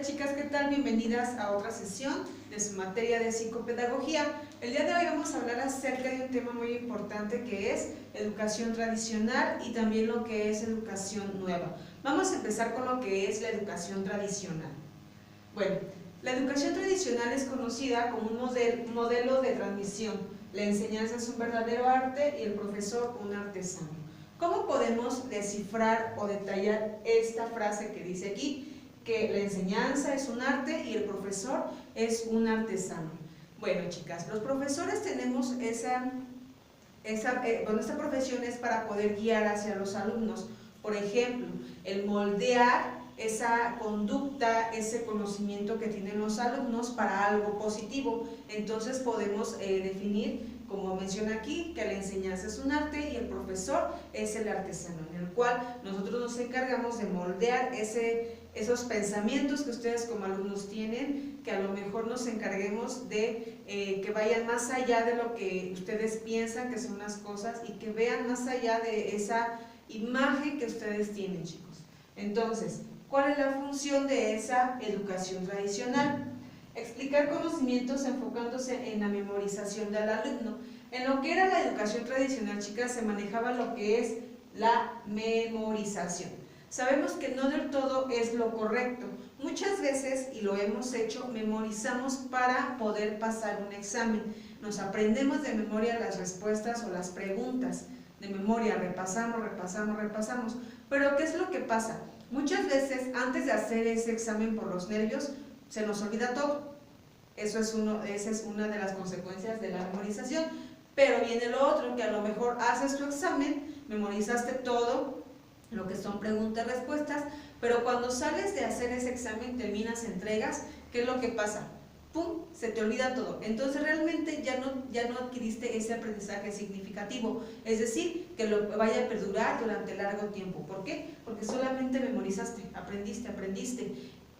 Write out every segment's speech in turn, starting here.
Hola chicas, ¿qué tal? Bienvenidas a otra sesión de su materia de psicopedagogía. El día de hoy vamos a hablar acerca de un tema muy importante que es educación tradicional y también lo que es educación nueva. Vamos a empezar con lo que es la educación tradicional. Bueno, la educación tradicional es conocida como un modelo de transmisión. La enseñanza es un verdadero arte y el profesor un artesano. ¿Cómo podemos descifrar o detallar esta frase que dice aquí? Que la enseñanza es un arte y el profesor es un artesano. Bueno, chicas, los profesores tenemos esta profesión es para poder guiar hacia los alumnos. Por ejemplo, el moldear esa conducta, ese conocimiento que tienen los alumnos para algo positivo. Entonces podemos definir, como menciona aquí, que la enseñanza es un arte y el profesor es el artesano, en el cual nosotros nos encargamos de moldear esos pensamientos que ustedes como alumnos tienen, que a lo mejor nos encarguemos de que vayan más allá de lo que ustedes piensan que son las cosas y que vean más allá de esa imagen que ustedes tienen, chicos. Entonces, ¿cuál es la función de esa educación tradicional? Explicar conocimientos enfocándose en la memorización del alumno. En lo que era la educación tradicional, chicas, se manejaba lo que es la memorización. Sabemos que no del todo es lo correcto. Muchas veces, y lo hemos hecho, memorizamos para poder pasar un examen. Nos aprendemos de memoria las respuestas o las preguntas. De memoria, repasamos. Pero ¿qué es lo que pasa? Muchas veces, antes de hacer ese examen por los nervios, se nos olvida todo. Esa es una de las consecuencias de la memorización. Pero viene lo otro, que a lo mejor haces tu examen, memorizaste todo, lo que son preguntas y respuestas, pero cuando sales de hacer ese examen, terminas, entregas, ¿qué es lo que pasa? ¡Pum! Se te olvida todo. Entonces realmente ya no adquiriste ese aprendizaje significativo, es decir, que lo vaya a perdurar durante largo tiempo. ¿Por qué? Porque solamente memorizaste, aprendiste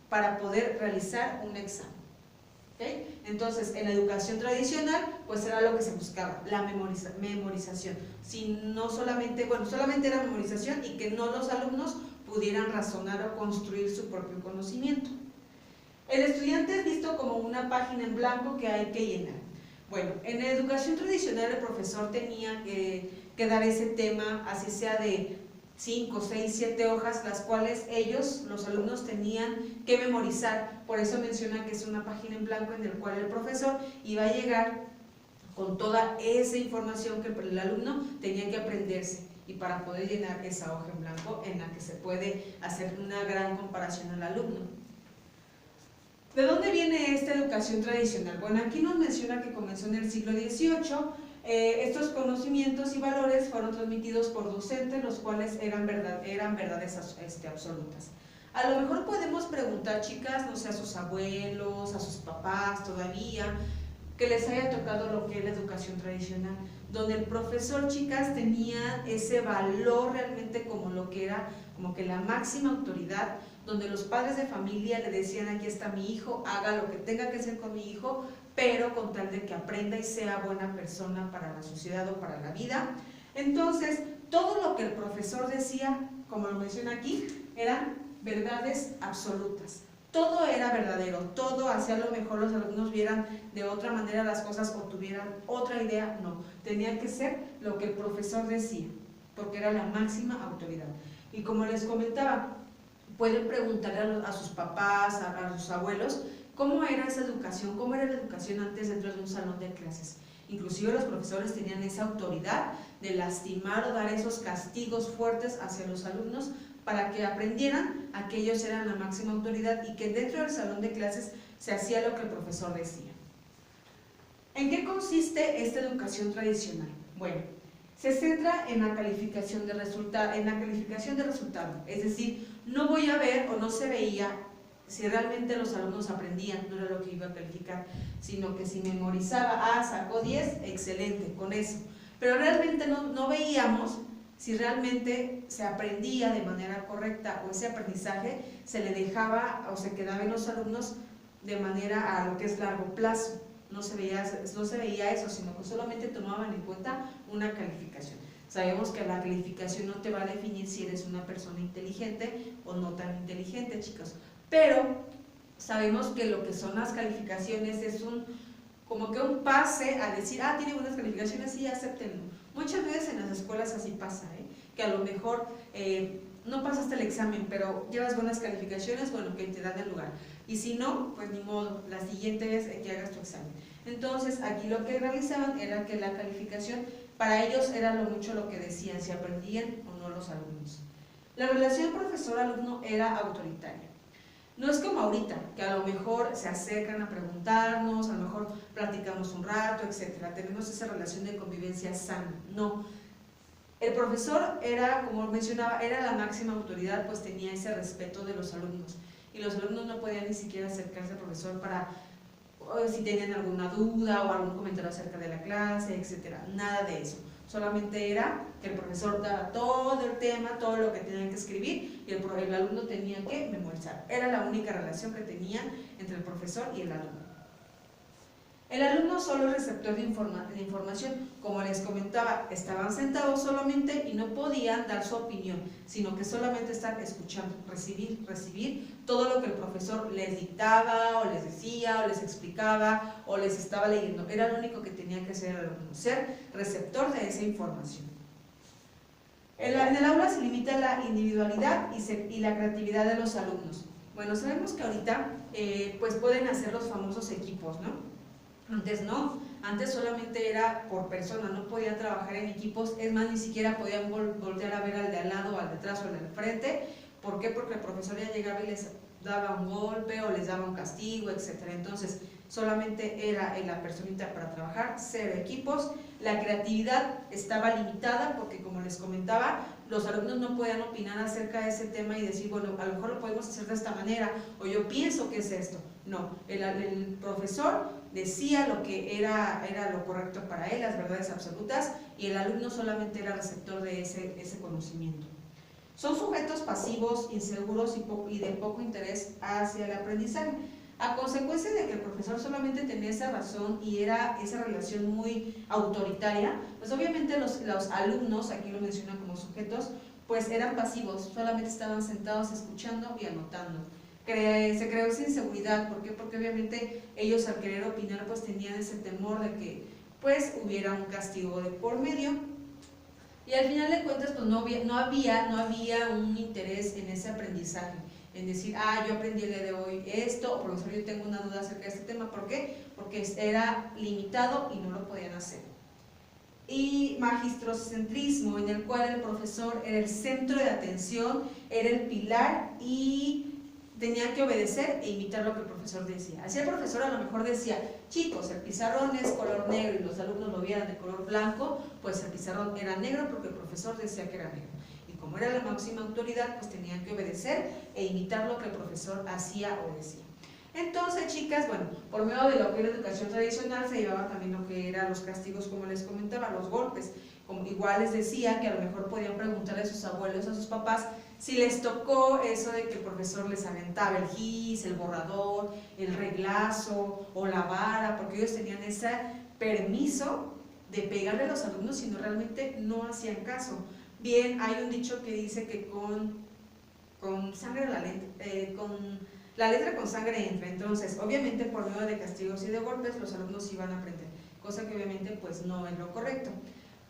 para poder realizar un examen. ¿Okay? Entonces, en la educación tradicional, pues era lo que se buscaba, la memorización. Solamente era memorización y que no los alumnos pudieran razonar o construir su propio conocimiento. El estudiante es visto como una página en blanco que hay que llenar. Bueno, en la educación tradicional el profesor tenía que dar ese tema, así sea de 5, 6, 7 hojas, las cuales los alumnos tenían que memorizar. Por eso menciona que es una página en blanco en el cual el profesor iba a llegar con toda esa información que el alumno tenía que aprenderse, y para poder llenar esa hoja en blanco en la que se puede hacer una gran comparación al alumno. ¿De dónde viene esta educación tradicional? Bueno, aquí nos menciona que comenzó en el siglo XVIII. Estos conocimientos y valores fueron transmitidos por docentes, los cuales eran verdades absolutas. A lo mejor podemos preguntar, chicas, no sé, a sus abuelos, a sus papás todavía, que les haya tocado lo que es la educación tradicional, donde el profesor, chicas, tenía ese valor realmente como lo que era, como que la máxima autoridad, donde los padres de familia le decían: aquí está mi hijo, haga lo que tenga que hacer con mi hijo, pero con tal de que aprenda y sea buena persona para la sociedad o para la vida. Entonces, todo lo que el profesor decía, como lo menciona aquí, eran verdades absolutas. Todo era verdadero, todo hacía lo mejor los alumnos vieran de otra manera las cosas o tuvieran otra idea. No, tenía que ser lo que el profesor decía, porque era la máxima autoridad. Y como les comentaba, pueden preguntarle a sus papás, a sus abuelos, cómo era esa educación, cómo era la educación antes dentro de un salón de clases. Inclusive los profesores tenían esa autoridad de lastimar o dar esos castigos fuertes hacia los alumnos para que aprendieran a que ellos eran la máxima autoridad y que dentro del salón de clases se hacía lo que el profesor decía. ¿En qué consiste esta educación tradicional? Bueno, se centra en la calificación de resultado, es decir, no voy a ver o no se veía si realmente los alumnos aprendían, no era lo que iba a calificar, sino que si memorizaba, sacó 10, excelente, con eso. Pero realmente no veíamos si realmente se aprendía de manera correcta o ese aprendizaje se le dejaba o se quedaba en los alumnos de manera a lo que es largo plazo. No se veía eso, sino que solamente tomaban en cuenta una calificación. Sabemos que la calificación no te va a definir si eres una persona inteligente o no tan inteligente, chicos, pero sabemos que lo que son las calificaciones es como que un pase a decir, tiene buenas calificaciones, sí, acéptenlo. Muchas veces en las escuelas así pasa, que a lo mejor no pasaste el examen, pero llevas buenas calificaciones, bueno, que te dan el lugar. Y si no, pues ni modo, la siguiente vez que hagas tu examen. Entonces, aquí lo que realizaban era que la calificación, para ellos era mucho lo que decían, si aprendían o no los alumnos. La relación profesor-alumno era autoritaria. No es como ahorita, que a lo mejor se acercan a preguntarnos, a lo mejor platicamos un rato, etcétera. Tenemos esa relación de convivencia sana. No. El profesor era, como mencionaba, era la máxima autoridad, pues tenía ese respeto de los alumnos. Y los alumnos no podían ni siquiera acercarse al profesor para si tenían alguna duda o algún comentario acerca de la clase, etcétera. Nada de eso. Solamente era que el profesor daba todo el tema, todo lo que tenían que escribir y el alumno tenía que memorizar. Era la única relación que tenían entre el profesor y el alumno. El alumno solo es receptor de información. Como les comentaba, estaban sentados solamente y no podían dar su opinión, sino que solamente están escuchando, recibir todo lo que el profesor les dictaba, o les decía, o les explicaba, o les estaba leyendo. Era lo único que tenía que hacer el alumno, ser receptor de esa información. En el aula se limita la individualidad y la creatividad de los alumnos. Bueno, sabemos que ahorita pues pueden hacer los famosos equipos, ¿no? Antes no, antes solamente era por persona, no podían trabajar en equipos, es más, ni siquiera podían voltear a ver al de al lado, al detrás o al del frente. ¿Por qué? Porque el profesor ya llegaba y les daba un golpe o les daba un castigo, etc. Entonces, solamente era la personita para trabajar, 0 equipos. La creatividad estaba limitada porque, como les comentaba, los alumnos no podían opinar acerca de ese tema y decir, bueno, a lo mejor lo podemos hacer de esta manera, o yo pienso que es esto. No, el profesor decía lo que era lo correcto para él, las verdades absolutas, y el alumno solamente era receptor de ese conocimiento. Son sujetos pasivos, inseguros y de poco interés hacia el aprendizaje. A consecuencia de que el profesor solamente tenía esa razón y era esa relación muy autoritaria, pues obviamente los alumnos, aquí lo mencionan como sujetos, pues eran pasivos, solamente estaban sentados escuchando y anotando. Se creó esa inseguridad. ¿Por qué? Porque obviamente ellos, al querer opinar, pues tenían ese temor de que pues hubiera un castigo de por medio, y al final de cuentas pues no había un interés en ese aprendizaje, en decir, yo aprendí el día de hoy esto, o profesor, yo tengo una duda acerca de este tema. ¿Por qué? Porque era limitado y no lo podían hacer. Y magistrocentrismo, en el cual el profesor era el centro de atención, era el pilar y tenía que obedecer e imitar lo que el profesor decía. Así el profesor a lo mejor decía, chicos, el pizarrón es color negro, y los alumnos lo vieran de color blanco, pues el pizarrón era negro porque el profesor decía que era negro. Y como era la máxima autoridad, pues tenían que obedecer e imitar lo que el profesor hacía o decía. Entonces, chicas, bueno, por medio de lo que era educación tradicional se llevaba también lo que eran los castigos, como les comentaba, los golpes. Como igual les decía que a lo mejor podían preguntarle a sus abuelos, a sus papás, si les tocó eso de que el profesor les aventaba el gis, el borrador, el reglazo o la vara, porque ellos tenían ese permiso de pegarle a los alumnos si no realmente no hacían caso. Bien, hay un dicho que dice que con sangre la letra con sangre entra. Entonces, obviamente por medio de castigos y de golpes los alumnos iban a aprender, cosa que obviamente pues no es lo correcto.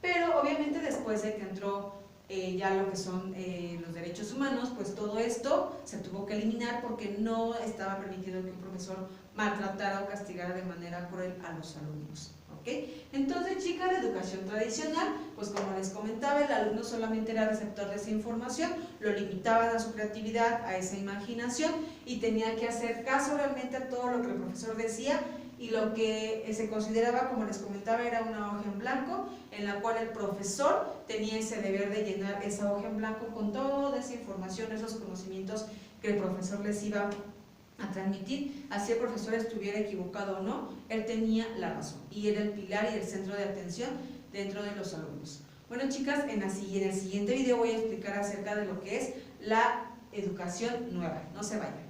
Pero obviamente después de que entró ya lo que son los derechos humanos, pues todo esto se tuvo que eliminar porque no estaba permitido que un profesor maltratara o castigara de manera cruel a los alumnos. ¿Okay? Entonces, chicas, la educación tradicional, pues como les comentaba, el alumno solamente era receptor de esa información, lo limitaban a su creatividad, a esa imaginación, y tenía que hacer caso realmente a todo lo que el profesor decía, y lo que se consideraba, como les comentaba, era una hoja en blanco, en la cual el profesor tenía ese deber de llenar esa hoja en blanco con toda esa información, esos conocimientos que el profesor les iba a transmitir. Así el profesor estuviera equivocado o no, él tenía la razón y era el pilar y el centro de atención dentro de los alumnos. Bueno, chicas, en el siguiente video voy a explicar acerca de lo que es la educación nueva. No se vayan.